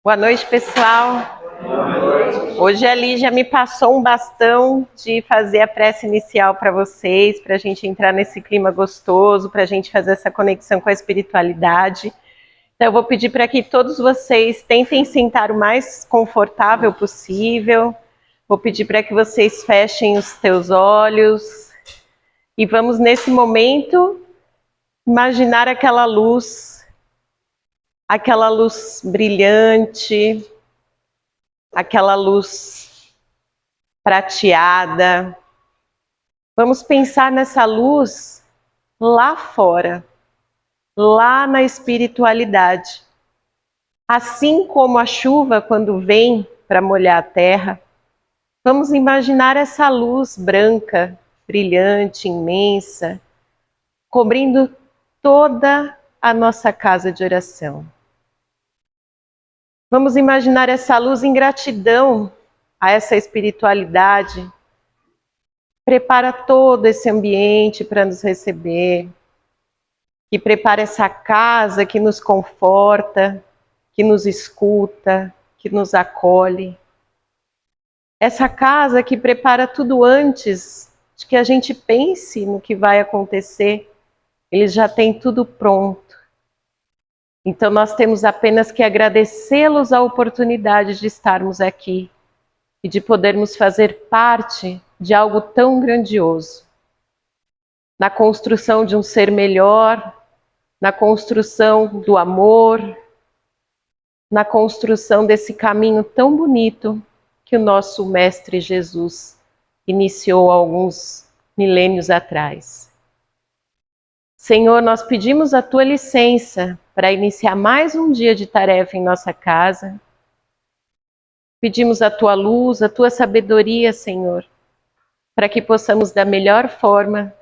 Boa noite, pessoal. Boa noite. Hoje a Lígia me passou um bastão de fazer a prece inicial para vocês, para a gente entrar nesse clima gostoso, para a gente fazer essa conexão com a espiritualidade. Então eu vou pedir para que todos vocês tentem sentar o mais confortável possível. Vou pedir para que vocês fechem os teus olhos e vamos nesse momento imaginar aquela luz brilhante, aquela luz prateada. Vamos pensar nessa luz lá fora, lá na espiritualidade. Assim como a chuva quando vem para molhar a terra, vamos imaginar essa luz branca, brilhante, imensa, cobrindo toda a nossa casa de oração. Vamos imaginar essa luz em gratidão a essa espiritualidade. Prepara todo esse ambiente para nos receber, que prepara essa casa que nos conforta, que nos escuta, que nos acolhe. Essa casa que prepara tudo antes de que a gente pense no que vai acontecer. Ele já tem tudo pronto. Então nós temos apenas que agradecê-los a oportunidade de estarmos aqui e de podermos fazer parte de algo tão grandioso. Na construção de um ser melhor, na construção do amor, na construção desse caminho tão bonito que o nosso Mestre Jesus iniciou há alguns milênios atrás. Senhor, nós pedimos a Tua licença para iniciar mais um dia de tarefa em nossa casa. Pedimos a Tua luz, a Tua sabedoria, Senhor, para que possamos da melhor forma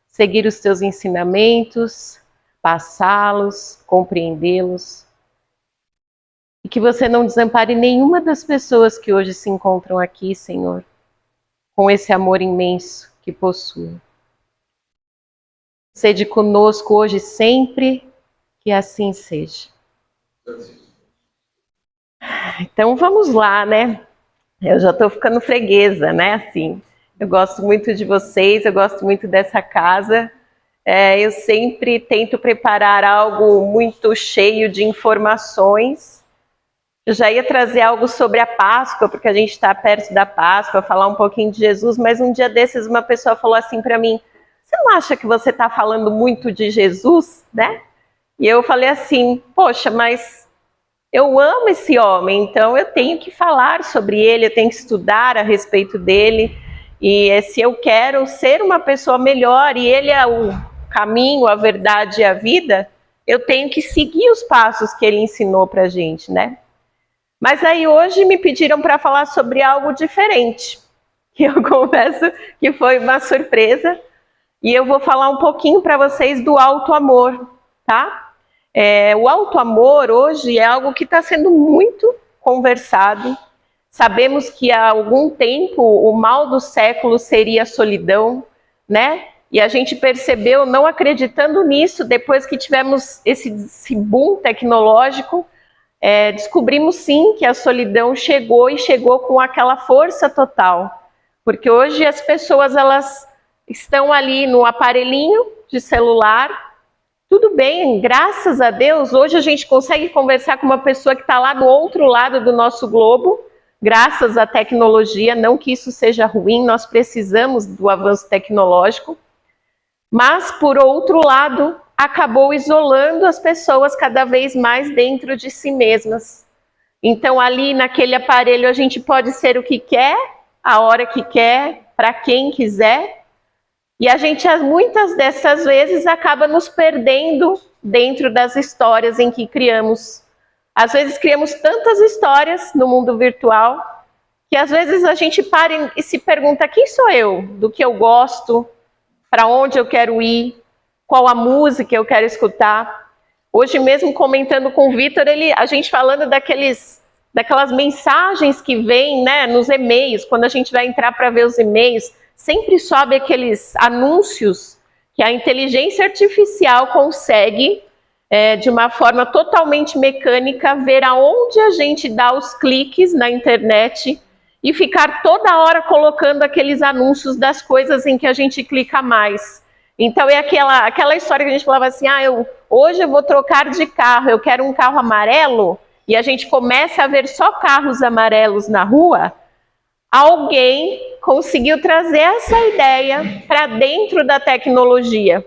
seguir os Teus ensinamentos, passá-los, compreendê-los. E que você não desampare nenhuma das pessoas que hoje se encontram aqui, Senhor, com esse amor imenso que possuem. Sede conosco hoje e sempre, que assim seja. Então vamos lá, né? Eu já estou ficando freguesa, né? Assim, eu gosto muito de vocês, eu gosto muito dessa casa. Eu sempre tento preparar algo muito cheio de informações. Eu já ia trazer algo sobre a Páscoa, porque a gente está perto da Páscoa, falar um pouquinho de Jesus, mas um dia desses uma pessoa falou assim para mim: você não acha que você está falando muito de Jesus, né? E eu falei assim, poxa, mas eu amo esse homem, então eu tenho que falar sobre ele, eu tenho que estudar a respeito dele. E se eu quero ser uma pessoa melhor, e ele é o caminho, a verdade e a vida, eu tenho que seguir os passos que ele ensinou para a gente, né? Mas aí hoje me pediram para falar sobre algo diferente, que eu confesso que foi uma surpresa. E eu vou falar um pouquinho para vocês do auto-amor, tá? O auto-amor hoje é algo que está sendo muito conversado. Sabemos que há algum tempo o mal do século seria a solidão, né? E a gente percebeu, não acreditando nisso, depois que tivemos esse boom tecnológico, descobrimos sim que a solidão chegou e chegou com aquela força total. Porque hoje as pessoas, elas estão ali no aparelhinho de celular, tudo bem, graças a Deus, hoje a gente consegue conversar com uma pessoa que está lá do outro lado do nosso globo, graças à tecnologia, não que isso seja ruim, nós precisamos do avanço tecnológico, mas por outro lado, acabou isolando as pessoas cada vez mais dentro de si mesmas. Então ali naquele aparelho a gente pode ser o que quer, a hora que quer, para quem quiser, e a gente, muitas dessas vezes, acaba nos perdendo dentro das histórias em que criamos. Às vezes criamos tantas histórias no mundo virtual, que às vezes a gente para e se pergunta: quem sou eu? Do que eu gosto? Para onde eu quero ir? Qual a música eu quero escutar? Hoje mesmo, comentando com o Vitor, a gente falando daquelas mensagens que vêm, né, nos e-mails, quando a gente vai entrar para ver os e-mails, sempre sobe aqueles anúncios que a inteligência artificial consegue de uma forma totalmente mecânica, ver aonde a gente dá os cliques na internet e ficar toda hora colocando aqueles anúncios das coisas em que a gente clica mais. Então é aquela história que a gente falava assim, hoje eu vou trocar de carro, eu quero um carro amarelo, e a gente começa a ver só carros amarelos na rua. Alguém conseguiu trazer essa ideia para dentro da tecnologia.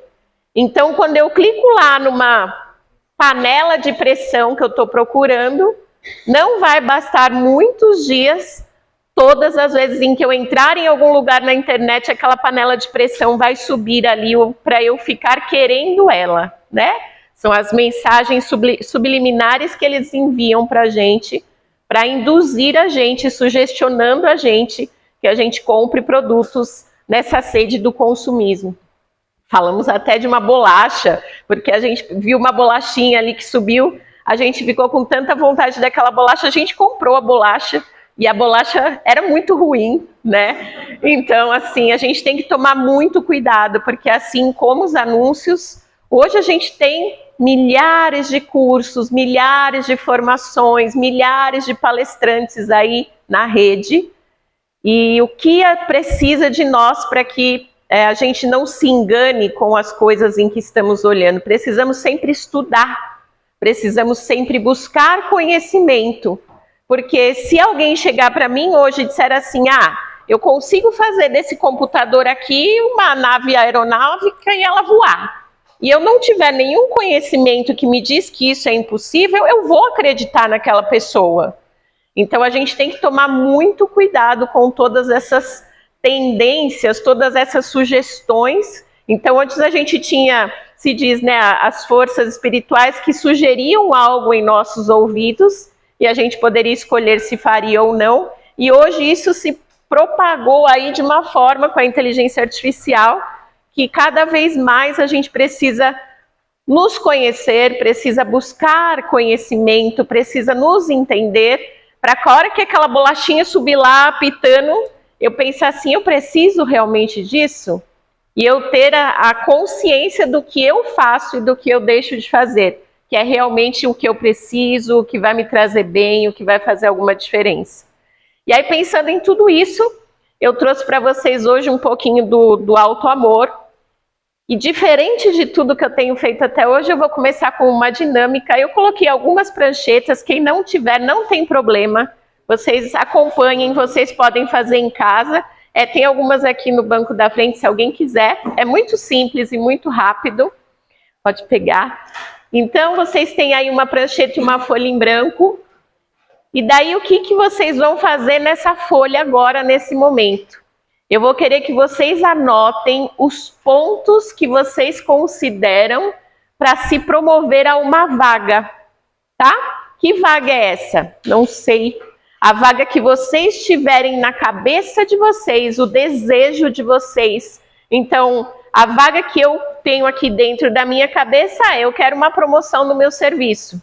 Então, quando eu clico lá numa panela de pressão que eu estou procurando, não vai bastar muitos dias, todas as vezes em que eu entrar em algum lugar na internet, aquela panela de pressão vai subir ali para eu ficar querendo ela, né? São as mensagens subliminares que eles enviam para a gente, para induzir a gente, sugestionando a gente que a gente compre produtos nessa sede do consumismo. Falamos até de uma bolacha, porque a gente viu uma bolachinha ali que subiu, a gente ficou com tanta vontade daquela bolacha, a gente comprou a bolacha, e a bolacha era muito ruim, né? Então, assim, a gente tem que tomar muito cuidado, porque assim como os anúncios, hoje a gente tem milhares de cursos, milhares de formações, milhares de palestrantes aí na rede, e o que precisa de nós para que a gente não se engane com as coisas em que estamos olhando? Precisamos sempre estudar, precisamos sempre buscar conhecimento, porque se alguém chegar para mim hoje e disser assim, eu consigo fazer desse computador aqui uma nave aeronáutica e ela voar, e eu não tiver nenhum conhecimento que me diz que isso é impossível, eu vou acreditar naquela pessoa. Então a gente tem que tomar muito cuidado com todas essas tendências, todas essas sugestões. Então antes a gente tinha, se diz, né, as forças espirituais que sugeriam algo em nossos ouvidos e a gente poderia escolher se faria ou não. E hoje isso se propagou aí de uma forma com a inteligência artificial que cada vez mais a gente precisa nos conhecer, precisa buscar conhecimento, precisa nos entender, para que a hora que aquela bolachinha subir lá apitando, eu pensar assim, eu preciso realmente disso? E eu ter a consciência do que eu faço e do que eu deixo de fazer, que é realmente o que eu preciso, o que vai me trazer bem, o que vai fazer alguma diferença. E aí, pensando em tudo isso, eu trouxe para vocês hoje um pouquinho do auto-amor. E diferente de tudo que eu tenho feito até hoje, eu vou começar com uma dinâmica. Eu coloquei algumas pranchetas, quem não tiver, não tem problema. Vocês acompanhem, vocês podem fazer em casa. Tem algumas aqui no banco da frente, se alguém quiser. É muito simples e muito rápido. Pode pegar. Então, vocês têm aí uma prancheta e uma folha em branco. E daí, o que vocês vão fazer nessa folha agora, nesse momento? Eu vou querer que vocês anotem os pontos que vocês consideram para se promover a uma vaga, tá? Que vaga é essa? Não sei. A vaga que vocês tiverem na cabeça de vocês, o desejo de vocês. Então, a vaga que eu tenho aqui dentro da minha cabeça é: eu quero uma promoção no meu serviço.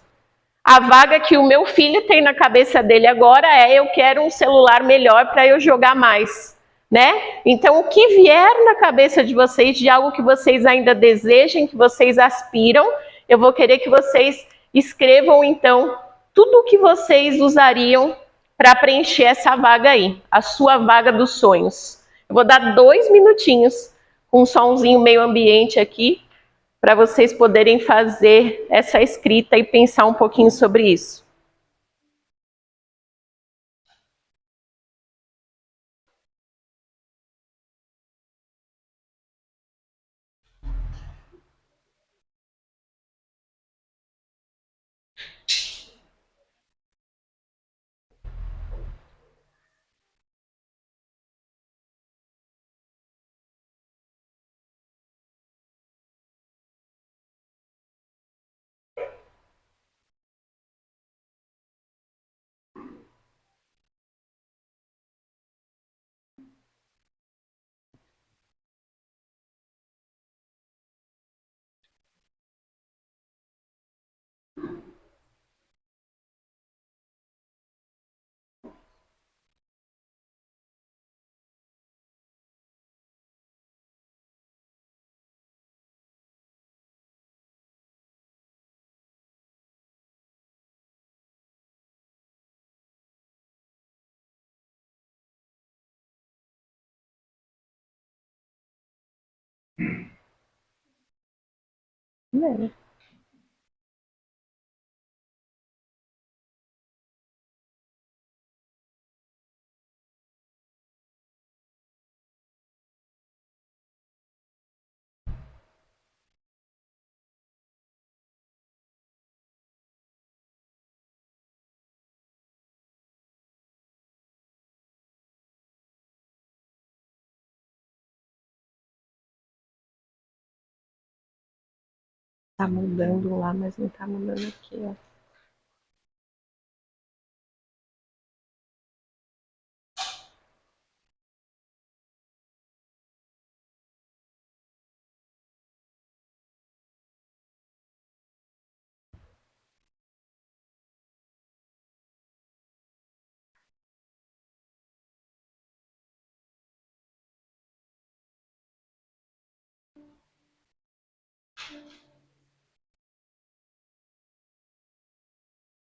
A vaga que o meu filho tem na cabeça dele agora é: eu quero um celular melhor para eu jogar mais. Né? Então, o que vier na cabeça de vocês, de algo que vocês ainda desejem, que vocês aspiram, eu vou querer que vocês escrevam, então, tudo o que vocês usariam para preencher essa vaga aí, a sua vaga dos sonhos. Eu vou dar 2 minutinhos, com um somzinho meio ambiente aqui, para vocês poderem fazer essa escrita e pensar um pouquinho sobre isso. É. Tá mudando lá, mas não tá mudando aqui, ó.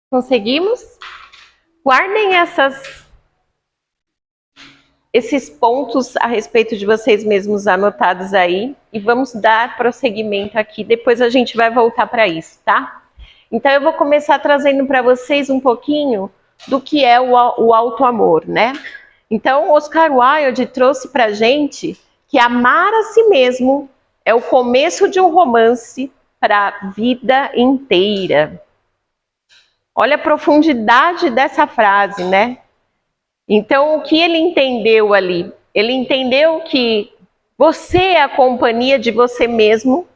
Conseguimos? Guardem esses pontos a respeito de vocês mesmos anotados aí e vamos dar prosseguimento aqui. Depois a gente vai voltar para isso, tá? Então eu vou começar trazendo para vocês um pouquinho do que é o auto-amor, né? Então, Oscar Wilde trouxe para a gente que amar a si mesmo é o começo de um romance para a vida inteira. Olha a profundidade dessa frase, né? Então, o que ele entendeu ali? Ele entendeu que você é a companhia de você mesmo,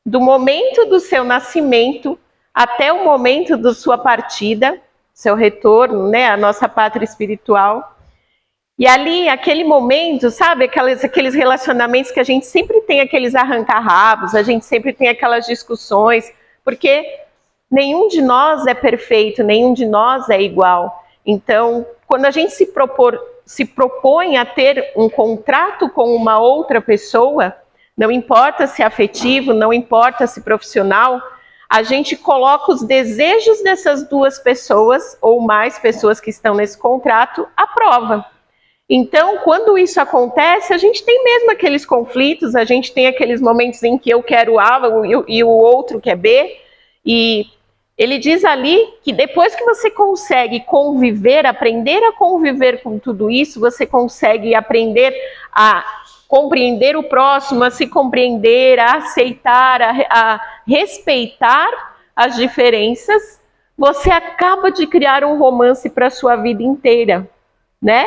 do momento do seu nascimento até o momento da sua partida, seu retorno, né, à nossa pátria espiritual. E ali, aquele momento, sabe, aqueles relacionamentos que a gente sempre tem aqueles arranca-rabos, a gente sempre tem aquelas discussões, porque nenhum de nós é perfeito, nenhum de nós é igual. Então, quando a gente se propõe a ter um contrato com uma outra pessoa, não importa se afetivo, não importa se profissional, a gente coloca os desejos dessas duas pessoas, ou mais pessoas que estão nesse contrato, à prova. Então, quando isso acontece, a gente tem mesmo aqueles conflitos, a gente tem aqueles momentos em que eu quero A e o outro quer B, e ele diz ali que depois que você consegue conviver, aprender a conviver com tudo isso, você consegue aprender a compreender o próximo, a se compreender, a aceitar, a respeitar as diferenças, você acaba de criar um romance para a sua vida inteira, né?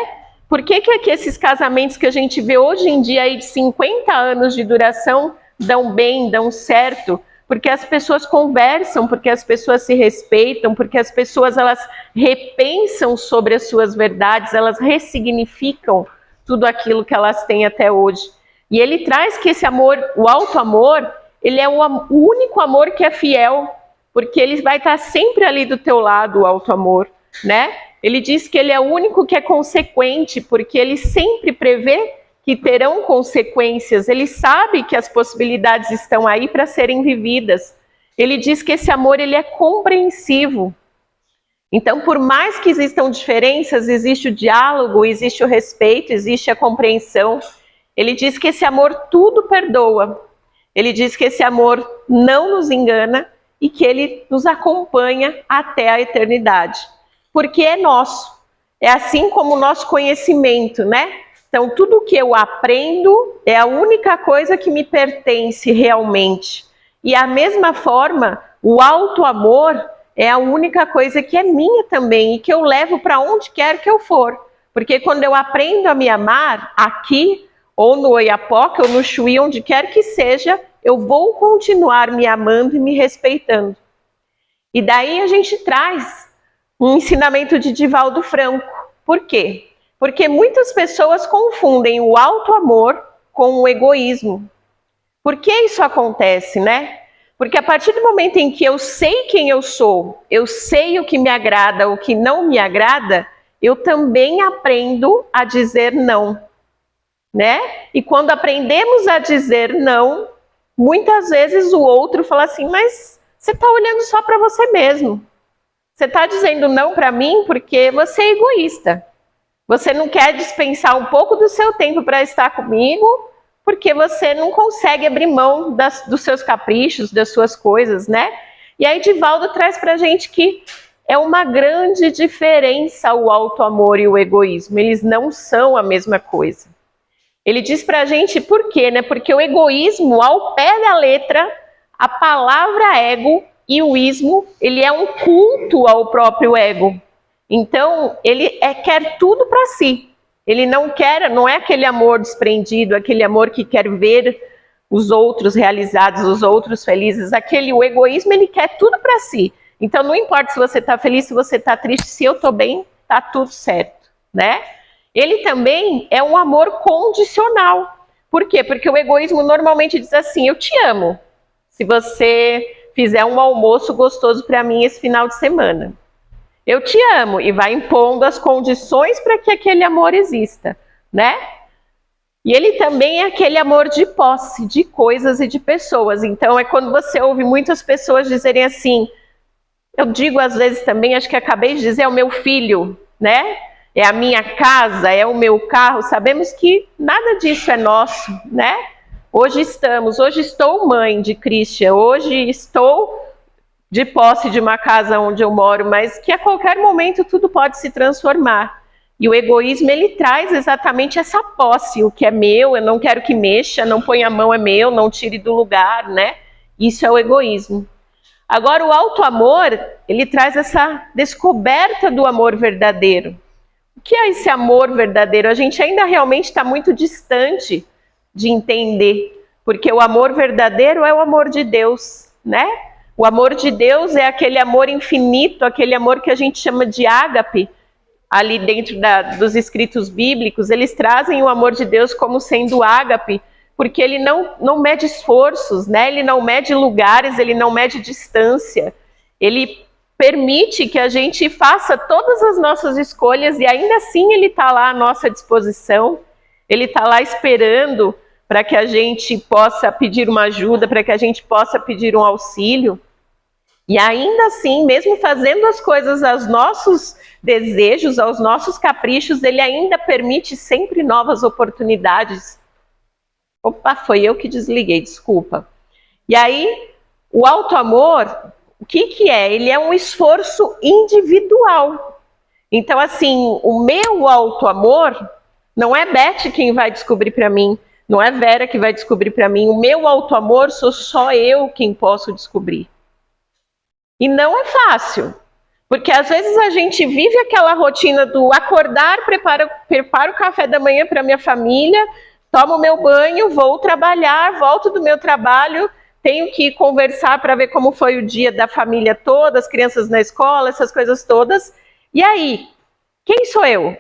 Por que esses casamentos que a gente vê hoje em dia aí de 50 anos de duração dão bem, dão certo? Porque as pessoas conversam, porque as pessoas se respeitam, porque as pessoas elas repensam sobre as suas verdades, elas ressignificam tudo aquilo que elas têm até hoje. E ele traz que esse amor, o auto-amor, ele é o único amor que é fiel, porque ele vai estar sempre ali do teu lado, o auto-amor, né? Ele diz que ele é o único que é consequente, porque ele sempre prevê que terão consequências, ele sabe que as possibilidades estão aí para serem vividas. Ele diz que esse amor ele é compreensivo. Então, por mais que existam diferenças, existe o diálogo, existe o respeito, existe a compreensão. Ele diz que esse amor tudo perdoa. Ele diz que esse amor não nos engana e que ele nos acompanha até a eternidade. Porque é nosso. É assim como o nosso conhecimento, né? Então, tudo que eu aprendo é a única coisa que me pertence realmente. E a mesma forma, o auto-amor é a única coisa que é minha também e que eu levo para onde quer que eu for. Porque quando eu aprendo a me amar, aqui, ou no Oiapoque, ou no Chuí, onde quer que seja, eu vou continuar me amando e me respeitando. E daí a gente traz um ensinamento de Divaldo Franco. Por quê? Porque muitas pessoas confundem o auto-amor com o egoísmo. Por que isso acontece, né? Porque a partir do momento em que eu sei quem eu sou, eu sei o que me agrada, o que não me agrada, eu também aprendo a dizer não, né? E quando aprendemos a dizer não, muitas vezes o outro fala assim, mas você está olhando só para você mesmo. Você está dizendo não para mim porque você é egoísta. Você não quer dispensar um pouco do seu tempo para estar comigo, porque você não consegue abrir mão dos seus caprichos, das suas coisas, né? E aí Divaldo traz pra gente que é uma grande diferença o auto-amor e o egoísmo, eles não são a mesma coisa. Ele diz pra gente por quê, né? Porque o egoísmo, ao pé da letra, a palavra ego e o ismo, ele é um culto ao próprio ego. Então, ele quer tudo para si. Ele não é aquele amor desprendido, aquele amor que quer ver os outros realizados, os outros felizes. O egoísmo, ele quer tudo para si. Então, não importa se você está feliz, se você está triste, se eu estou bem, está tudo certo, né? Ele também é um amor condicional. Por quê? Porque o egoísmo normalmente diz assim, eu te amo, se você fizer um almoço gostoso para mim esse final de semana. Eu te amo, e vai impondo as condições para que aquele amor exista, né? E ele também é aquele amor de posse, de coisas e de pessoas. Então é quando você ouve muitas pessoas dizerem assim, eu digo às vezes também, acho que acabei de dizer, é o meu filho, né? É a minha casa, é o meu carro. Sabemos que nada disso é nosso, né? Hoje estou mãe de Christian, hoje estou de posse de uma casa onde eu moro, mas que a qualquer momento tudo pode se transformar. E o egoísmo, ele traz exatamente essa posse, o que é meu, eu não quero que mexa, não põe a mão, é meu, não tire do lugar, né? Isso é o egoísmo. Agora, o auto-amor, ele traz essa descoberta do amor verdadeiro. O que é esse amor verdadeiro? A gente ainda realmente está muito distante de entender, porque o amor verdadeiro é o amor de Deus, né? O amor de Deus é aquele amor infinito, aquele amor que a gente chama de ágape. Ali dentro dos escritos bíblicos, eles trazem o amor de Deus como sendo ágape, porque ele não mede esforços, né? Ele não mede lugares, ele não mede distância. Ele permite que a gente faça todas as nossas escolhas e ainda assim ele está lá à nossa disposição. Ele está lá esperando para que a gente possa pedir uma ajuda, para que a gente possa pedir um auxílio. E ainda assim, mesmo fazendo as coisas aos nossos desejos, aos nossos caprichos, ele ainda permite sempre novas oportunidades. Opa, foi eu que desliguei, desculpa. E aí, o auto-amor, o que é? Ele é um esforço individual. Então, assim, o meu auto-amor não é Beth quem vai descobrir para mim, não é Vera que vai descobrir para mim. O meu auto-amor sou só eu quem posso descobrir. E não é fácil, porque às vezes a gente vive aquela rotina do acordar, preparo o café da manhã para minha família, tomo meu banho, vou trabalhar, volto do meu trabalho, tenho que conversar para ver como foi o dia da família toda, as crianças na escola, essas coisas todas. E aí, quem sou eu?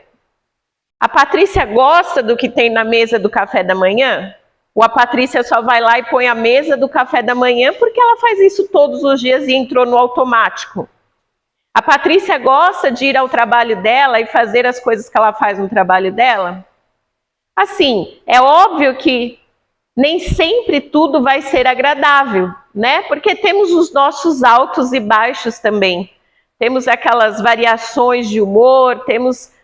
A Patrícia gosta do que tem na mesa do café da manhã? Ou a Patrícia só vai lá e põe a mesa do café da manhã porque ela faz isso todos os dias e entrou no automático? A Patrícia gosta de ir ao trabalho dela e fazer as coisas que ela faz no trabalho dela? Assim, é óbvio que nem sempre tudo vai ser agradável, né? Porque temos os nossos altos e baixos também. Temos aquelas variações de humor,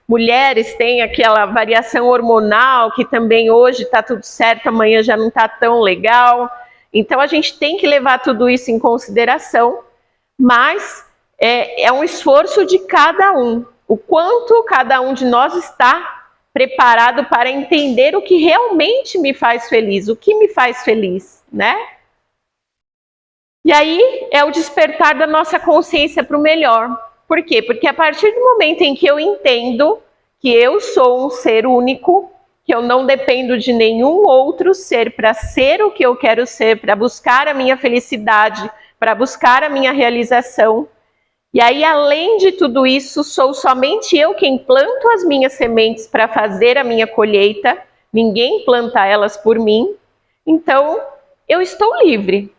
mulheres têm aquela variação hormonal, que também hoje está tudo certo, amanhã já não está tão legal. Então a gente tem que levar tudo isso em consideração, mas é um esforço de cada um. O quanto cada um de nós está preparado para entender o que realmente me faz feliz, o que me faz feliz, né? E aí é o despertar da nossa consciência para o melhor. Por quê? Porque a partir do momento em que eu entendo que eu sou um ser único, que eu não dependo de nenhum outro ser para ser o que eu quero ser, para buscar a minha felicidade, para buscar a minha realização. E aí, além de tudo isso, sou somente eu quem planto as minhas sementes para fazer a minha colheita, ninguém planta elas por mim. Então, eu estou livre.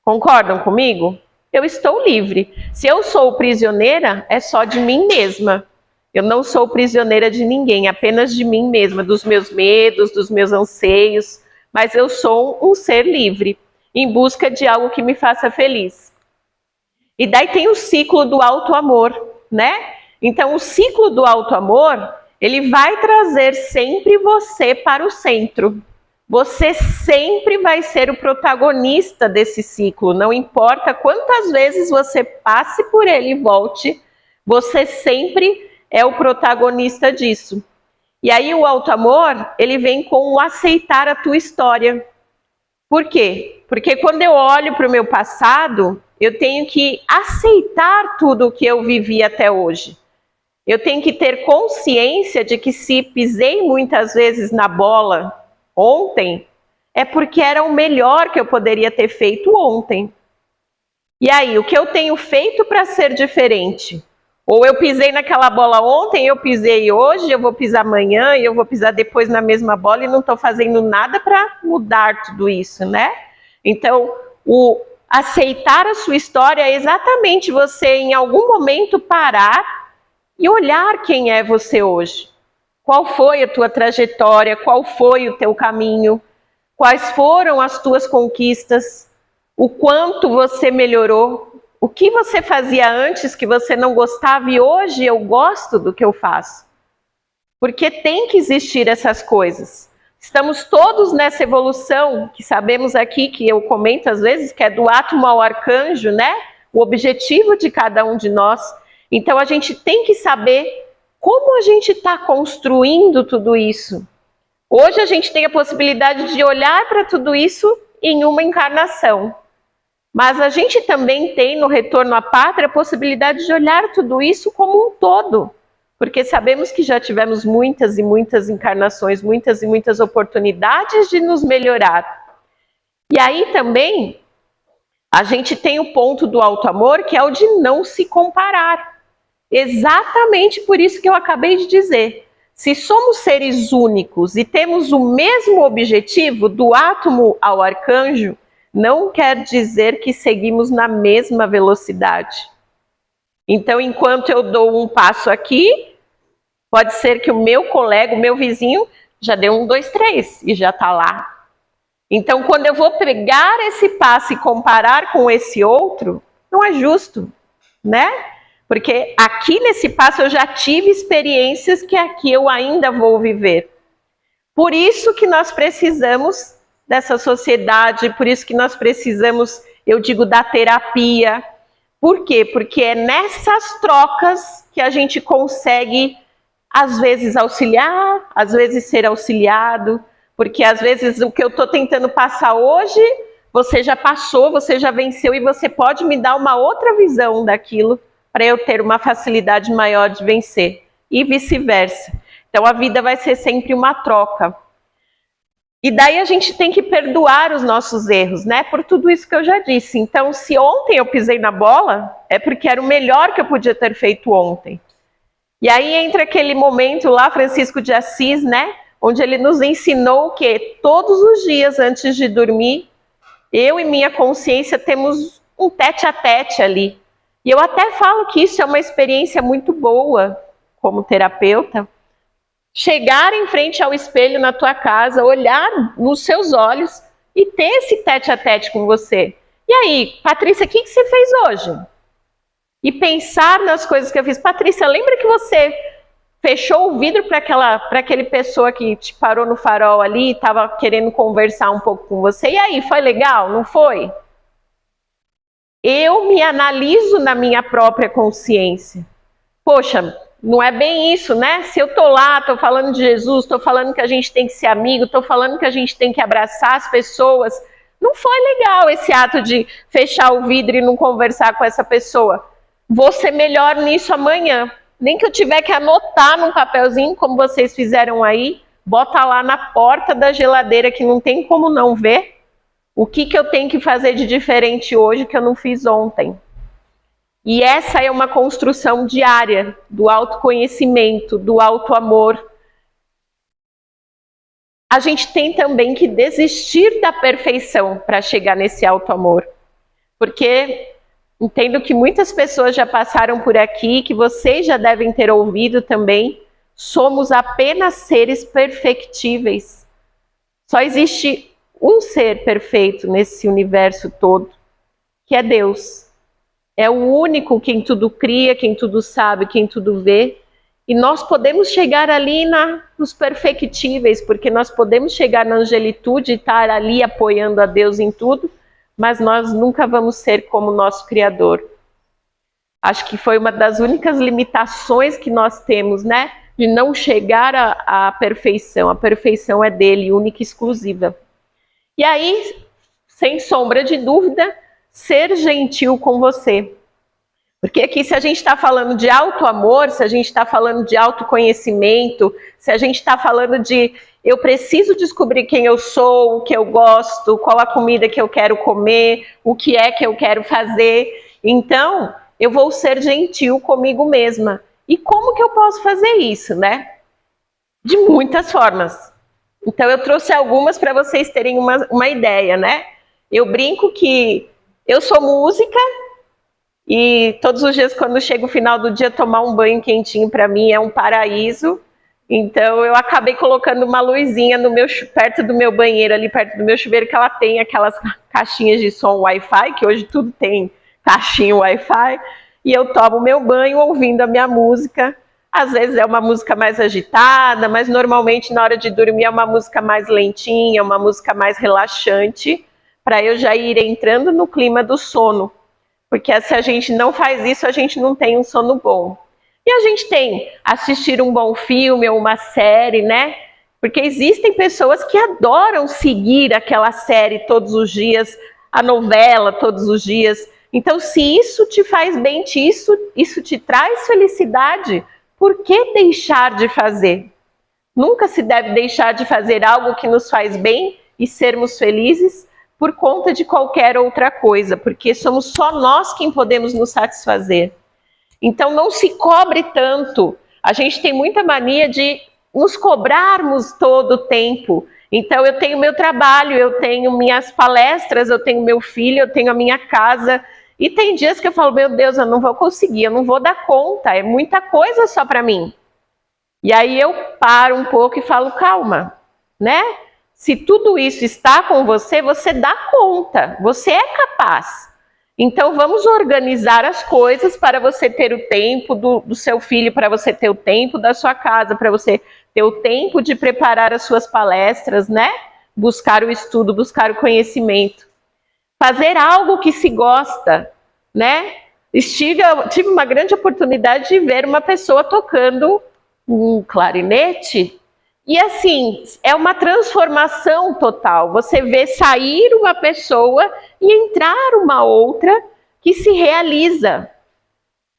Concordam comigo? Eu estou livre. Se eu sou prisioneira, é só de mim mesma. Eu não sou prisioneira de ninguém, apenas de mim mesma, dos meus medos, dos meus anseios. Mas eu sou um ser livre, em busca de algo que me faça feliz. E daí tem o ciclo do auto-amor, né? Então, o ciclo do auto-amor, ele vai trazer sempre você para o centro. Você sempre vai ser o protagonista desse ciclo, não importa quantas vezes você passe por ele e volte, você sempre é o protagonista disso. E aí o auto-amor, ele vem com o aceitar a tua história. Por quê? Porque quando eu olho para o meu passado, eu tenho que aceitar tudo o que eu vivi até hoje. Eu tenho que ter consciência de que se pisei muitas vezes na bola ontem, é porque era o melhor que eu poderia ter feito ontem. E aí, o que eu tenho feito para ser diferente? Ou eu pisei naquela bola ontem, eu pisei hoje, eu vou pisar amanhã, e eu vou pisar depois na mesma bola e não estou fazendo nada para mudar tudo isso, né? Então, o aceitar a sua história é exatamente você, em algum momento, parar e olhar quem é você hoje. Qual foi a tua trajetória? Qual foi o teu caminho? Quais foram as tuas conquistas? O quanto você melhorou? O que você fazia antes que você não gostava e hoje eu gosto do que eu faço? Porque tem que existir essas coisas. Estamos todos nessa evolução, que sabemos aqui, que eu comento às vezes, que é do átomo ao arcanjo, né? O objetivo de cada um de nós. Então a gente tem que saber como a gente está construindo tudo isso. Hoje a gente tem a possibilidade de olhar para tudo isso em uma encarnação. Mas a gente também tem no retorno à pátria a possibilidade de olhar tudo isso como um todo. Porque sabemos que já tivemos muitas e muitas encarnações, muitas e muitas oportunidades de nos melhorar. E aí também a gente tem o ponto do auto-amor, que é o de não se comparar. Exatamente por isso que eu acabei de dizer. Se somos seres únicos e temos o mesmo objetivo, do átomo ao arcanjo, não quer dizer que seguimos na mesma velocidade. Então, enquanto eu dou um passo aqui, pode ser que o meu colega, o meu vizinho, já deu 1, 2, 3 e já está lá. Então, quando eu vou pegar esse passo e comparar com esse outro, não é justo, né? Porque aqui nesse passo eu já tive experiências que aqui eu ainda vou viver. Por isso que nós precisamos dessa sociedade, por isso que nós precisamos, eu digo, da terapia. Por quê? Porque é nessas trocas que a gente consegue, às vezes, auxiliar, às vezes ser auxiliado, porque às vezes o que eu estou tentando passar hoje, você já passou, você já venceu e você pode me dar uma outra visão daquilo, para eu ter uma facilidade maior de vencer, e vice-versa. Então a vida vai ser sempre uma troca. E daí a gente tem que perdoar os nossos erros, né? Por tudo isso que eu já disse. Então, se ontem eu pisei na bola, é porque era o melhor que eu podia ter feito ontem. E aí entra aquele momento lá, Francisco de Assis, né? Onde ele nos ensinou que todos os dias antes de dormir, eu e minha consciência temos um tete-a-tete ali. E eu até falo que isso é uma experiência muito boa como terapeuta. Chegar em frente ao espelho na tua casa, olhar nos seus olhos e ter esse tete-a-tete com você. E aí, Patrícia, o que você fez hoje? E pensar nas coisas que eu fiz. Patrícia, lembra que você fechou o vidro para aquele pessoa que te parou no farol ali e estava querendo conversar um pouco com você? E aí, foi legal? Não foi? Eu me analiso na minha própria consciência. Poxa, não é bem isso, né? Se eu tô lá, tô falando de Jesus, tô falando que a gente tem que ser amigo, tô falando que a gente tem que abraçar as pessoas, não foi legal esse ato de fechar o vidro e não conversar com essa pessoa. Vou ser melhor nisso amanhã. Nem que eu tiver que anotar num papelzinho, como vocês fizeram aí, bota lá na porta da geladeira que não tem como não ver. O que eu tenho que fazer de diferente hoje que eu não fiz ontem? E essa é uma construção diária do autoconhecimento, do autoamor. A gente tem também que desistir da perfeição para chegar nesse autoamor. Porque entendo que muitas pessoas já passaram por aqui, que vocês já devem ter ouvido também, somos apenas seres perfectíveis. Só existe um ser perfeito nesse universo todo, que é Deus. É o único quem tudo cria, quem tudo sabe, quem tudo vê. E nós podemos chegar ali nos perfectíveis, porque nós podemos chegar na angelitude e estar ali apoiando a Deus em tudo, mas nós nunca vamos ser como o nosso Criador. Acho que foi uma das únicas limitações que nós temos, né? De não chegar à perfeição. A perfeição é dele, única e exclusiva. E aí, sem sombra de dúvida, ser gentil com você. Porque aqui, se a gente está falando de auto-amor, se a gente está falando de autoconhecimento, se a gente está falando de eu preciso descobrir quem eu sou, o que eu gosto, qual a comida que eu quero comer, o que é que eu quero fazer, então eu vou ser gentil comigo mesma. E como que eu posso fazer isso, né? De muitas formas. Então eu trouxe algumas para vocês terem uma ideia, né? Eu brinco que eu sou música, e todos os dias, quando chega o final do dia, tomar um banho quentinho para mim é um paraíso. Então eu acabei colocando uma luzinha perto do meu banheiro, ali perto do meu chuveiro, que ela tem aquelas caixinhas de som Wi-Fi, que hoje tudo tem caixinha Wi-Fi, e eu tomo meu banho ouvindo a minha música. Às vezes é uma música mais agitada, mas normalmente na hora de dormir é uma música mais lentinha, uma música mais relaxante, para eu já ir entrando no clima do sono. Porque se a gente não faz isso, a gente não tem um sono bom. E a gente tem assistir um bom filme ou uma série, né? Porque existem pessoas que adoram seguir aquela série todos os dias, a novela todos os dias. Então, se isso te faz bem, isso te traz felicidade, por que deixar de fazer? Nunca se deve deixar de fazer algo que nos faz bem e sermos felizes por conta de qualquer outra coisa, porque somos só nós quem podemos nos satisfazer. Então não se cobre tanto. A gente tem muita mania de nos cobrarmos todo o tempo. Então eu tenho meu trabalho, eu tenho minhas palestras, eu tenho meu filho, eu tenho a minha casa. E tem dias que eu falo, meu Deus, eu não vou conseguir, eu não vou dar conta, é muita coisa só para mim. E aí eu paro um pouco e falo, calma, né? Se tudo isso está com você, você dá conta, você é capaz. Então vamos organizar as coisas para você ter o tempo do seu filho, para você ter o tempo da sua casa, para você ter o tempo de preparar as suas palestras, né? Buscar o estudo, buscar o conhecimento. Fazer algo que se gosta, né? Tive uma grande oportunidade de ver uma pessoa tocando um clarinete. E assim, é uma transformação total. Você vê sair uma pessoa e entrar uma outra que se realiza.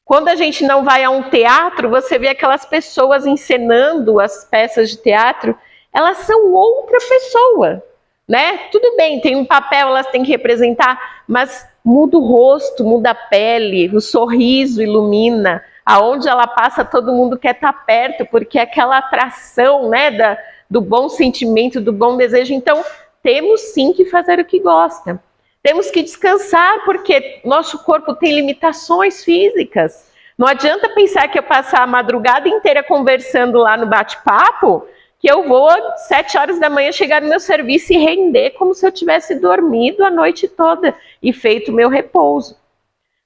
Quando a gente não vai a um teatro, você vê aquelas pessoas encenando as peças de teatro, elas são outra pessoa, né? Tudo bem, tem um papel, elas têm que representar, mas muda o rosto, muda a pele, o sorriso ilumina. Aonde ela passa, todo mundo quer estar perto, porque é aquela atração, né, do bom sentimento, do bom desejo. Então, temos sim que fazer o que gosta. Temos que descansar, porque nosso corpo tem limitações físicas. Não adianta pensar que eu passar a madrugada inteira conversando lá no bate-papo, que eu vou, 7 horas da manhã, chegar no meu serviço e render como se eu tivesse dormido a noite toda e feito o meu repouso,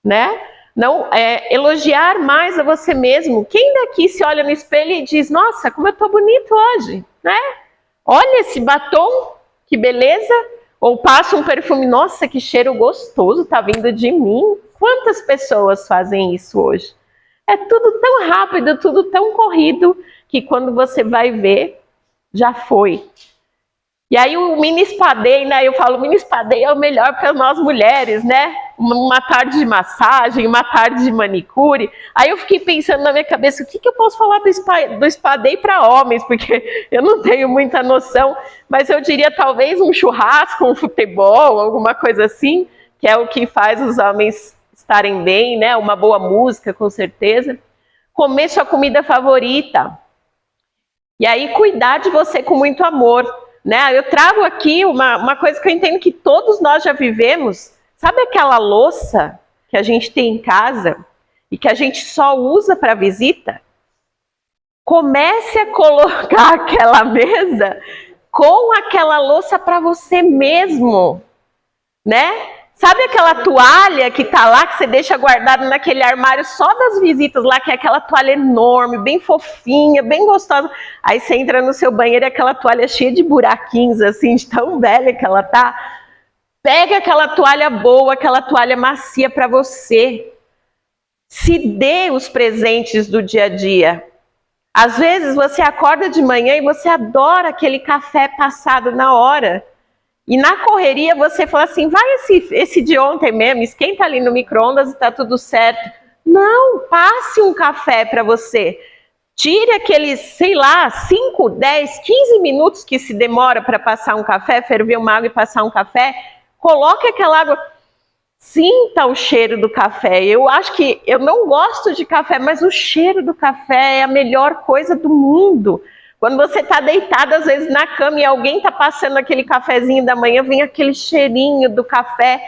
né? Não, elogiar mais a você mesmo. Quem daqui se olha no espelho e diz, nossa, como eu tô bonito hoje, né? Olha esse batom, que beleza. Ou passa um perfume, nossa, que cheiro gostoso, tá vindo de mim. Quantas pessoas fazem isso hoje? É tudo tão rápido, tudo tão corrido, que quando você vai ver, já foi. E aí o mini spa day, né? Eu falo, o mini spa day é o melhor para nós mulheres, né? Uma tarde de massagem, uma tarde de manicure. Aí eu fiquei pensando na minha cabeça, o que eu posso falar do spa day para homens? Porque eu não tenho muita noção, mas eu diria talvez um churrasco, um futebol, alguma coisa assim, que é o que faz os homens estarem bem, né? Uma boa música, com certeza. Comer sua comida favorita. E aí cuidar de você com muito amor. Né? Eu trago aqui uma coisa que eu entendo que todos nós já vivemos. Sabe aquela louça que a gente tem em casa e que a gente só usa para visita? Comece a colocar aquela mesa com aquela louça para você mesmo, né? Sabe aquela toalha que tá lá, que você deixa guardada naquele armário só das visitas lá, que é aquela toalha enorme, bem fofinha, bem gostosa. Aí você entra no seu banheiro e aquela toalha cheia de buraquinhos, assim, de tão velha que ela tá. Pega aquela toalha boa, aquela toalha macia para você. Se dê os presentes do dia a dia. Às vezes você acorda de manhã e você adora aquele café passado na hora. E na correria você fala assim, vai esse de ontem mesmo, esquenta ali no micro-ondas e tá tudo certo. Não, passe um café para você. Tire aqueles, sei lá, 5, 10, 15 minutos que se demora para passar um café, ferver uma água e passar um café. Coloque aquela água, sinta o cheiro do café. Eu acho que eu não gosto de café, mas o cheiro do café é a melhor coisa do mundo. Quando você está deitado, às vezes, na cama e alguém está passando aquele cafezinho da manhã, vem aquele cheirinho do café.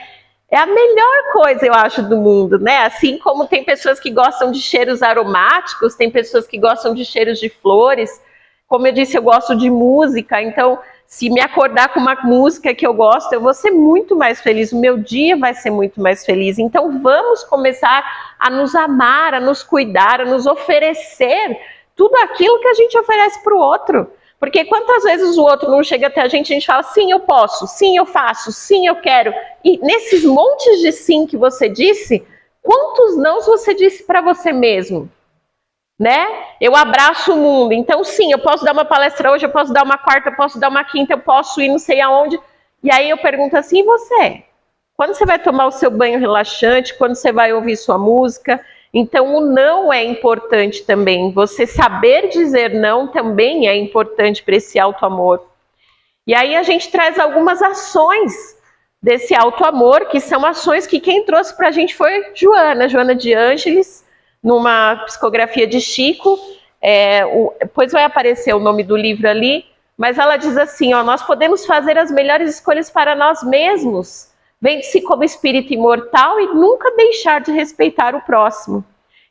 É a melhor coisa, eu acho, do mundo, né? Assim como tem pessoas que gostam de cheiros aromáticos, tem pessoas que gostam de cheiros de flores. Como eu disse, eu gosto de música, então, se me acordar com uma música que eu gosto, eu vou ser muito mais feliz, o meu dia vai ser muito mais feliz. Então, vamos começar a nos amar, a nos cuidar, a nos oferecer tudo aquilo que a gente oferece para o outro. Porque quantas vezes o outro não chega até a gente fala, sim, eu posso, sim, eu faço, sim, eu quero. E nesses montes de sim que você disse, quantos nãos você disse para você mesmo? Né? Eu abraço o mundo. Então, sim, eu posso dar uma palestra hoje, eu posso dar uma quarta, eu posso dar uma quinta, eu posso ir não sei aonde. E aí eu pergunto assim, e você? Quando você vai tomar o seu banho relaxante? Quando você vai ouvir sua música? Então, o não é importante também. Você saber dizer não também é importante para esse auto-amor. E aí a gente traz algumas ações desse auto-amor, que são ações que quem trouxe para a gente foi Joana de Ângeles, numa psicografia de Chico. Depois vai aparecer o nome do livro ali, mas ela diz assim, ó, nós podemos fazer as melhores escolhas para nós mesmos, vendo-se como espírito imortal e nunca deixar de respeitar o próximo.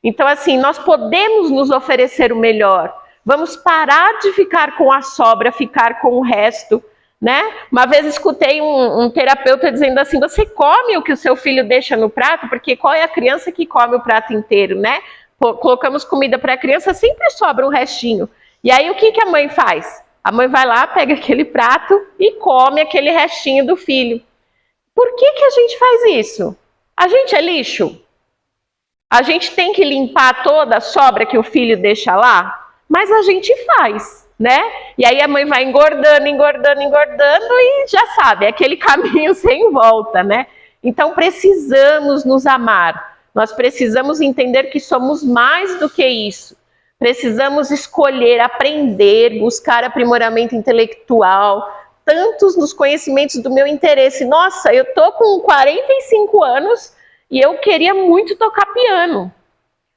Então, assim, nós podemos nos oferecer o melhor. Vamos parar de ficar com a sobra, ficar com o resto, né? Uma vez escutei um terapeuta dizendo assim, você come o que o seu filho deixa no prato, porque qual é a criança que come o prato inteiro, né? Colocamos comida para a criança, sempre sobra um restinho. E aí, o que a mãe faz? A mãe vai lá, pega aquele prato e come aquele restinho do filho. Por que a gente faz isso? A gente é lixo? A gente tem que limpar toda a sobra que o filho deixa lá? Mas a gente faz, né? E aí a mãe vai engordando, engordando, engordando e já sabe, é aquele caminho sem volta, né? Então precisamos nos amar. Nós precisamos entender que somos mais do que isso. Precisamos escolher, aprender, buscar aprimoramento intelectual, tantos nos conhecimentos do meu interesse. Nossa, eu tô com 45 anos e eu queria muito tocar piano.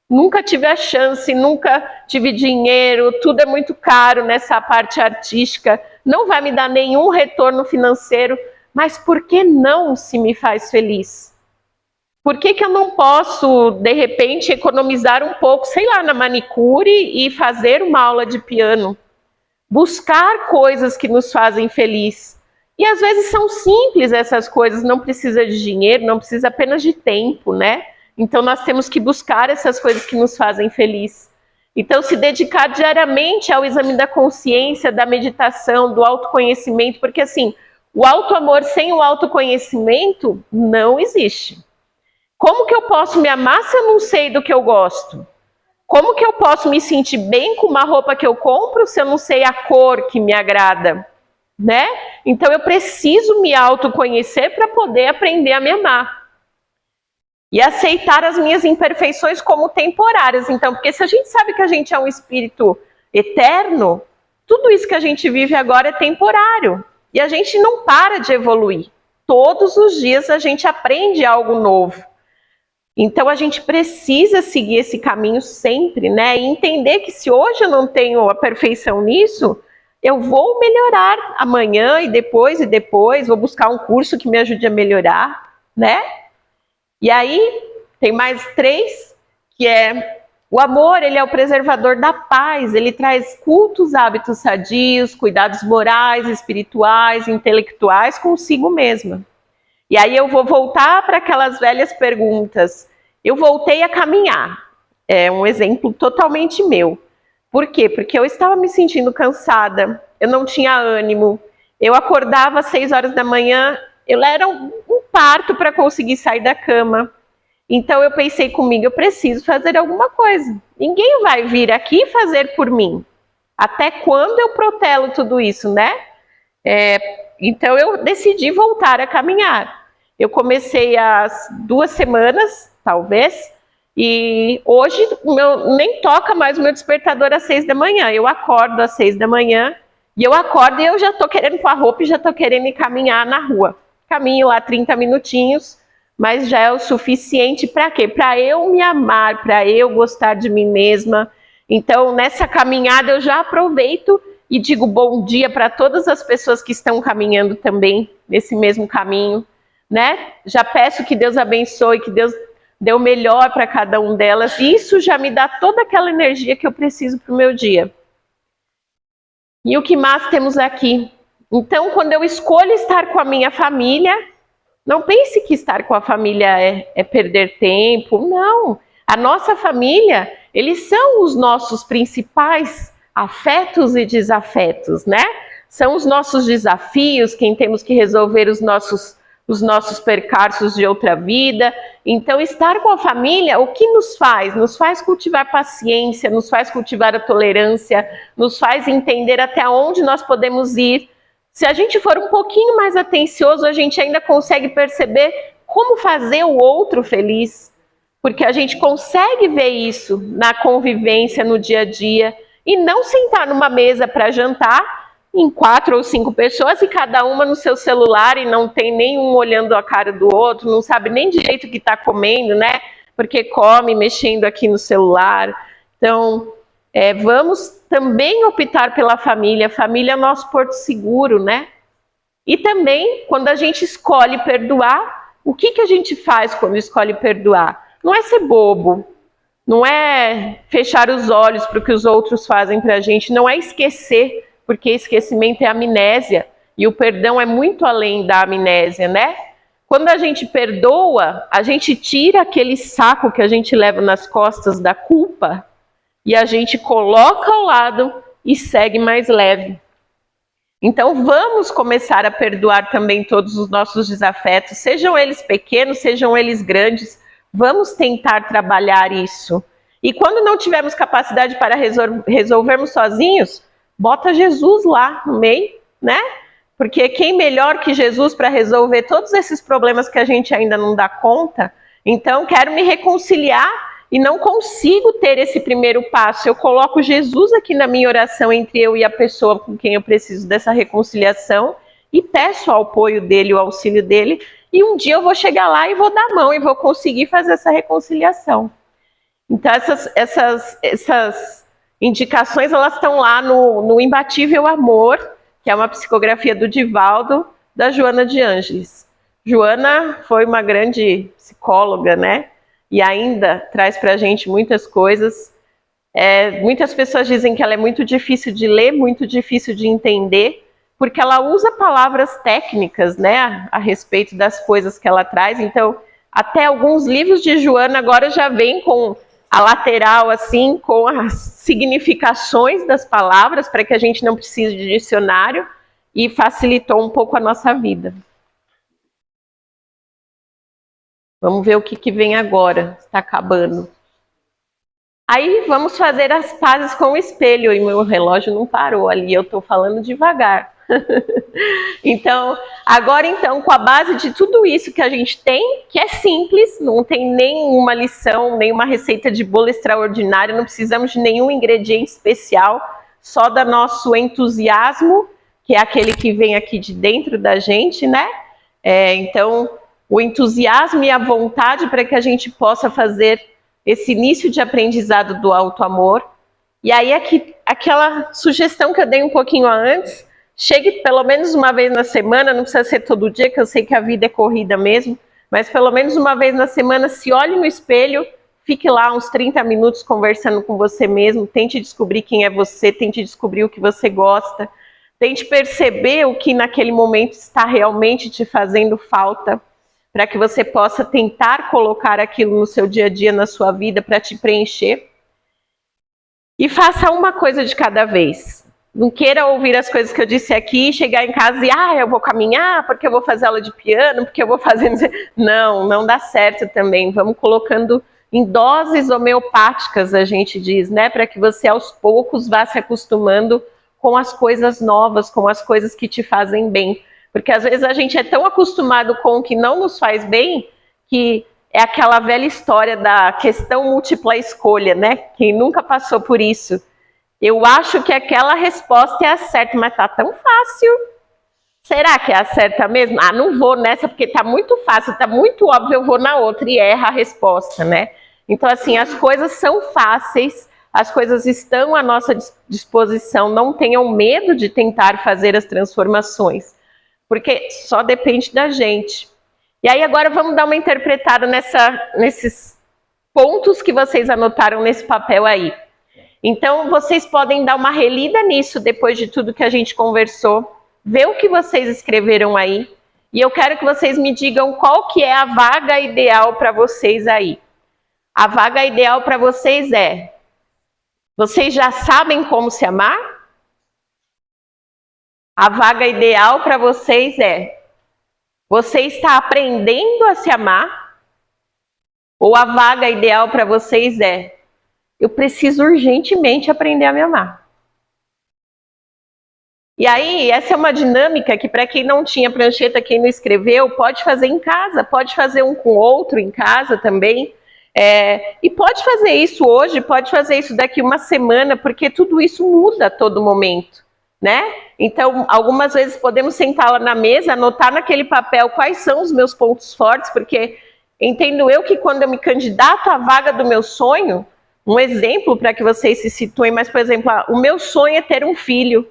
Nunca tive a chance, nunca tive dinheiro, tudo é muito caro nessa parte artística, não vai me dar nenhum retorno financeiro, mas por que não se me faz feliz? Por que eu não posso, de repente, economizar um pouco, sei lá, na manicure e fazer uma aula de piano? Buscar coisas que nos fazem feliz. E às vezes são simples essas coisas, não precisa de dinheiro, não precisa apenas de tempo, né? Então nós temos que buscar essas coisas que nos fazem feliz. Então se dedicar diariamente ao exame da consciência, da meditação, do autoconhecimento, porque assim, o auto-amor sem o autoconhecimento não existe. Como que eu posso me amar se eu não sei do que eu gosto? Como que eu posso me sentir bem com uma roupa que eu compro se eu não sei a cor que me agrada, né? Então eu preciso me autoconhecer para poder aprender a me amar. E aceitar as minhas imperfeições como temporárias. Então, porque se a gente sabe que a gente é um espírito eterno, tudo isso que a gente vive agora é temporário. E a gente não para de evoluir. Todos os dias a gente aprende algo novo. Então a gente precisa seguir esse caminho sempre, né? E entender que se hoje eu não tenho a perfeição nisso, eu vou melhorar amanhã e depois, vou buscar um curso que me ajude a melhorar, né? E aí, tem mais 3, que é o amor, ele é o preservador da paz, ele traz cultos, hábitos sadios, cuidados morais, espirituais, intelectuais consigo mesma. E aí eu vou voltar para aquelas velhas perguntas. Eu voltei a caminhar. É um exemplo totalmente meu. Por quê? Porque eu estava me sentindo cansada, eu não tinha ânimo, eu acordava às 6 horas da manhã, eu era um parto para conseguir sair da cama. Então eu pensei comigo, eu preciso fazer alguma coisa. Ninguém vai vir aqui fazer por mim. Até quando eu protelo tudo isso, né? Então eu decidi voltar a caminhar. Eu comecei há 2 semanas, talvez, e hoje nem toca mais o meu despertador às 6 da manhã. Eu acordo às 6 da manhã e eu acordo e eu já estou querendo pôr a roupa e já estou querendo ir caminhar na rua. Caminho lá 30 minutinhos, mas já é o suficiente para quê? Para eu me amar, para eu gostar de mim mesma. Então, nessa caminhada eu já aproveito e digo bom dia para todas as pessoas que estão caminhando também nesse mesmo caminho, né? Já peço que Deus abençoe, que Deus dê o melhor para cada um delas, e isso já me dá toda aquela energia que eu preciso para o meu dia. E o que mais temos aqui? Então, quando eu escolho estar com a minha família, não pense que estar com a família é perder tempo, não. A nossa família, eles são os nossos principais afetos e desafetos, né? São os nossos desafios, quem temos que resolver os nossos percalços de outra vida. Então, estar com a família, o que nos faz? Nos faz cultivar paciência, nos faz cultivar a tolerância, nos faz entender até onde nós podemos ir. Se a gente for um pouquinho mais atencioso, a gente ainda consegue perceber como fazer o outro feliz, porque a gente consegue ver isso na convivência, no dia a dia, e não sentar numa mesa para jantar em 4 ou 5 pessoas e cada uma no seu celular e não tem nenhum olhando a cara do outro, não sabe nem direito o que está comendo, né? Porque come mexendo aqui no celular. Então, vamos também optar pela família. A família é nosso porto seguro, né? E também, quando a gente escolhe perdoar, o que a gente faz quando escolhe perdoar? Não é ser bobo, não é fechar os olhos para o que os outros fazem para a gente, não é esquecer, porque esquecimento é amnésia, e o perdão é muito além da amnésia, né? Quando a gente perdoa, a gente tira aquele saco que a gente leva nas costas da culpa e a gente coloca ao lado e segue mais leve. Então vamos começar a perdoar também todos os nossos desafetos, sejam eles pequenos, sejam eles grandes. Vamos tentar trabalhar isso. E quando não tivermos capacidade para resolvermos sozinhos, bota Jesus lá no meio, né? Porque quem melhor que Jesus para resolver todos esses problemas que a gente ainda não dá conta? Então, quero me reconciliar e não consigo ter esse primeiro passo. Eu coloco Jesus aqui na minha oração entre eu e a pessoa com quem eu preciso dessa reconciliação e peço o apoio dele, o auxílio dele, e um dia eu vou chegar lá e vou dar a mão e vou conseguir fazer essa reconciliação. Então, essas indicações, elas estão lá no Imbatível Amor, que é uma psicografia do Divaldo, da Joana de Ângeles. Joana foi uma grande psicóloga, né? E ainda traz para a gente muitas coisas. Muitas pessoas dizem que ela é muito difícil de ler, muito difícil de entender, porque ela usa palavras técnicas, né, a respeito das coisas que ela traz. Então, até alguns livros de Joana agora já vêm com a lateral, assim, com as significações das palavras, para que a gente não precise de dicionário, e facilitou um pouco a nossa vida. Vamos ver o que vem agora, está acabando. Aí vamos fazer as pazes com o espelho, e meu relógio não parou ali, eu estou falando devagar. Então, agora então, com a base de tudo isso que a gente tem, que é simples, não tem nenhuma lição, nenhuma receita de bolo extraordinária, não precisamos de nenhum ingrediente especial, só do nosso entusiasmo, que é aquele que vem aqui de dentro da gente, né? Então, o entusiasmo e a vontade para que a gente possa fazer esse início de aprendizado do auto-amor. E aí, aquela sugestão que eu dei um pouquinho antes, chegue pelo menos uma vez na semana, não precisa ser todo dia, que eu sei que a vida é corrida mesmo, mas pelo menos uma vez na semana, se olhe no espelho, fique lá uns 30 minutos conversando com você mesmo, tente descobrir quem é você, tente descobrir o que você gosta, tente perceber o que naquele momento está realmente te fazendo falta. para que você possa tentar colocar aquilo no seu dia a dia, na sua vida, para te preencher. E faça uma coisa de cada vez. Não queira ouvir as coisas que eu disse aqui, chegar em casa e, eu vou caminhar, porque eu vou fazer aula de piano, porque eu vou fazer... Não, não dá certo também. Vamos colocando em doses homeopáticas, a gente diz, né? Para que você, aos poucos, vá se acostumando com as coisas novas, com as coisas que te fazem bem. Porque, às vezes, a gente é tão acostumado com o que não nos faz bem, que é aquela velha história da questão múltipla escolha, né? Quem nunca passou por isso? Eu acho que aquela resposta é a certa, mas tá tão fácil. Será que é a certa mesmo? Não vou nessa porque tá muito fácil, tá muito óbvio, eu vou na outra e erra a resposta, né? Então, assim, as coisas são fáceis, as coisas estão à nossa disposição, não tenham medo de tentar fazer as transformações, porque só depende da gente. E aí agora vamos dar uma interpretada nesses pontos que vocês anotaram nesse papel aí. Então, vocês podem dar uma relida nisso depois de tudo que a gente conversou, ver o que vocês escreveram aí, e eu quero que vocês me digam qual que é a vaga ideal para vocês aí. A vaga ideal para vocês é: vocês já sabem como se amar? A vaga ideal para vocês é: você está aprendendo a se amar? Ou a vaga ideal para vocês é: eu preciso urgentemente aprender a me amar? E aí, essa é uma dinâmica que, para quem não tinha prancheta, quem não escreveu, pode fazer em casa, pode fazer um com o outro em casa também. E pode fazer isso hoje, pode fazer isso daqui uma semana, porque tudo isso muda a todo momento, né? Então, algumas vezes podemos sentar lá na mesa, anotar naquele papel quais são os meus pontos fortes, porque entendo eu que quando eu me candidato à vaga do meu sonho, um exemplo para que vocês se situem, mas, por exemplo, o meu sonho é ter um filho.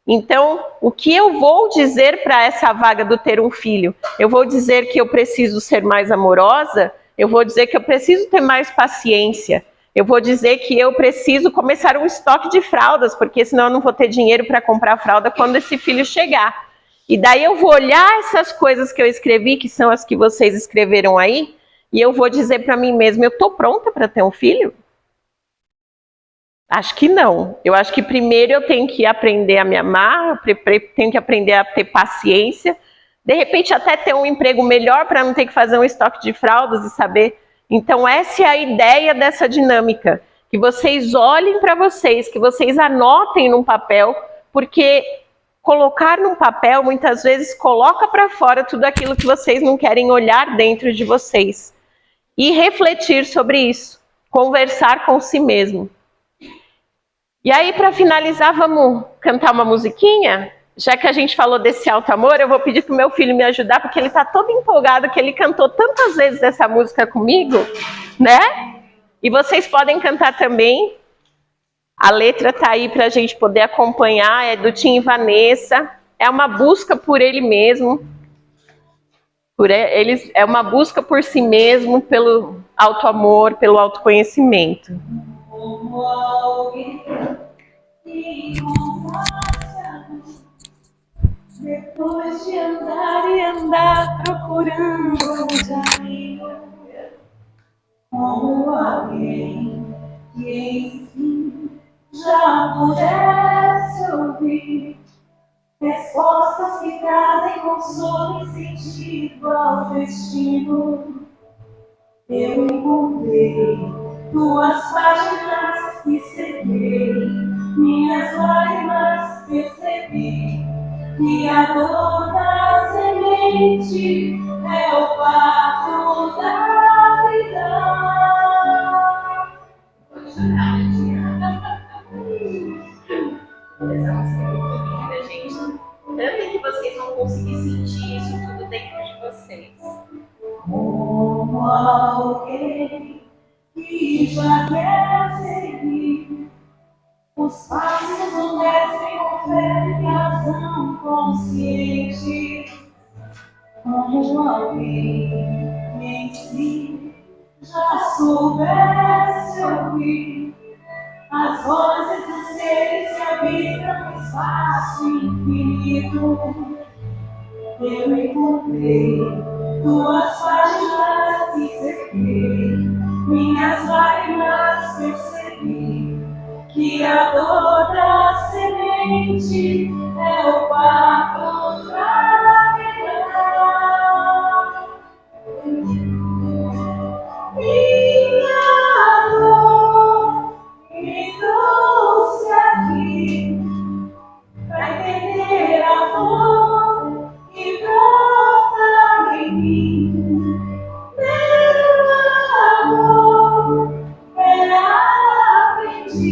Então, o que eu vou dizer para essa vaga do ter um filho? Eu vou dizer que eu preciso ser mais amorosa? Eu vou dizer que eu preciso ter mais paciência? Eu vou dizer que eu preciso começar um estoque de fraldas, porque senão eu não vou ter dinheiro para comprar fralda quando esse filho chegar. E daí eu vou olhar essas coisas que eu escrevi, que são as que vocês escreveram aí, e eu vou dizer para mim mesma: eu estou pronta para ter um filho? Acho que não. Eu acho que primeiro eu tenho que aprender a me amar, eu tenho que aprender a ter paciência, de repente até ter um emprego melhor para não ter que fazer um estoque de fraldas e saber. Então essa é a ideia dessa dinâmica, que vocês olhem para vocês, que vocês anotem num papel, porque colocar num papel muitas vezes coloca para fora tudo aquilo que vocês não querem olhar dentro de vocês. E refletir sobre isso, conversar com si mesmo. E aí, para finalizar, vamos cantar uma musiquinha? Já que a gente falou desse alto amor, eu vou pedir para o meu filho me ajudar, porque ele está todo empolgado, que ele cantou tantas vezes essa música comigo, né? E vocês podem cantar também. A letra está aí para a gente poder acompanhar, é do Tim e Vanessa. É uma busca por ele mesmo. É uma busca por si mesmo, pelo alto amor, pelo autoconhecimento. Como alguém que depois de andar e andar procurando um caminho, como alguém que enfim já pudesse ouvir respostas que trazem consolo e sentido ao destino. Eu encontrei tuas páginas e sequei minhas lágrimas, percebi que a dor da semente é o parto da vida. Pode chorar, essa música é muito linda, gente. Tanto que vocês vão conseguir sentir isso tudo dentro de vocês. Como alguém que já quer seguir os passos do mestre com fé e razão consciente. Como alguém que em si já soubesse ouvir as vozes dos seres que habitam no espaço infinito. Eu encontrei tuas páginas dissequei, minhas lágrimas percebi, que a dor da semente é o pato pra quebrar. Minha dor me trouxe aqui pra entender a dor que brota em mim. Meu amor é aprendiz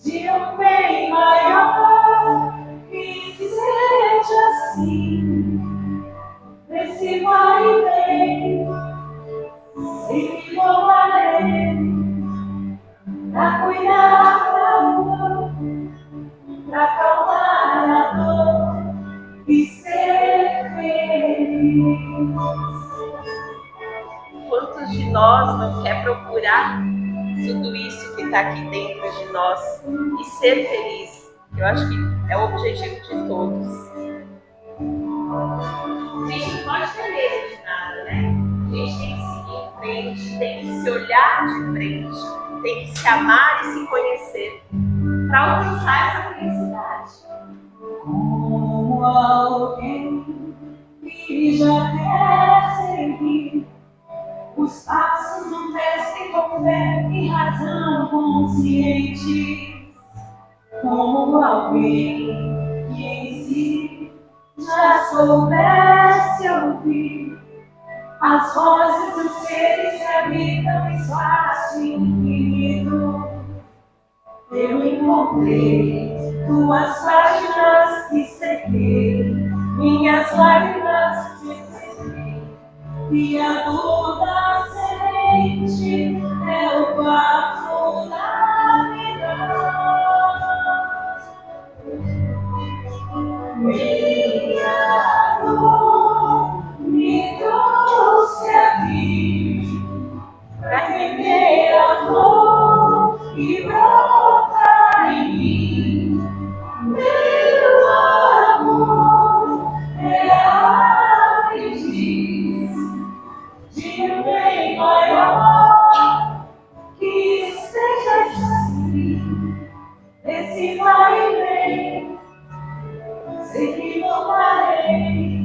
de um bem maior, que seja assim, nesse vai e vem, sempre vou além, pra cuidar da dor, pra acalmar a dor e ser feliz. Quantos de nós não quer procurar tudo isso que está aqui dentro de nós e ser feliz? Eu acho que é o objetivo de todos. A gente não pode ter medo de nada, né? A gente tem que seguir em frente, tem que se olhar de frente, tem que se amar e se conhecer para alcançar essa felicidade. Como alguém que já quer seguir os passos do mestre com fé e razão consciente, como alguém que em si já soubesse ouvir as vozes dos seres que habitam o espaço infinito. Eu encontrei tuas páginas que sequei, minhas lágrimas que sequei, e a dor da semente é o pato da vida. Minha dor me trouxe aqui pra entender a dor que brota em mim. Meu amor é aprendiz de um bem maior, que seja assim, esse vai e vem, sei que não parei,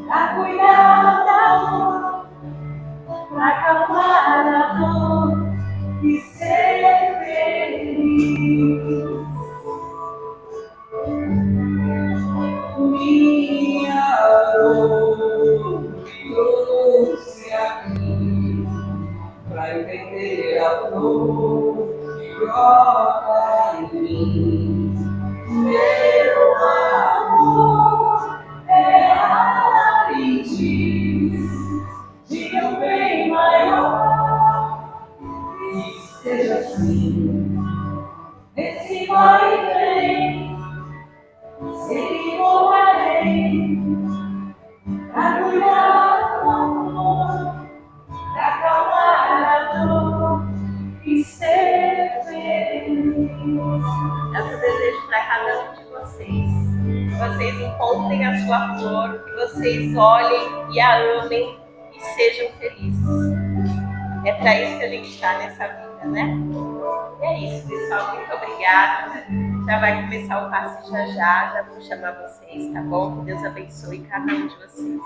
pra cuidar da dor, pra acalmar a dor e ser feliz. Minha dor me trouxe aqui pra entender a dor que brota em mim. Meu amor é aprendiz de um bem maior, que seja assim, esse vai e vem, sei que vou além, pra cuidar do amor, pra acalmar a dor e ser feliz. É o que eu desejo para cada um de vocês. Que vocês encontrem a sua flor, que vocês olhem e a amem e sejam felizes. É para isso que a gente está nessa vida, né? E é isso, pessoal. Muito obrigada. Já vai começar o passe já vou chamar vocês, tá bom? Que Deus abençoe cada um de vocês.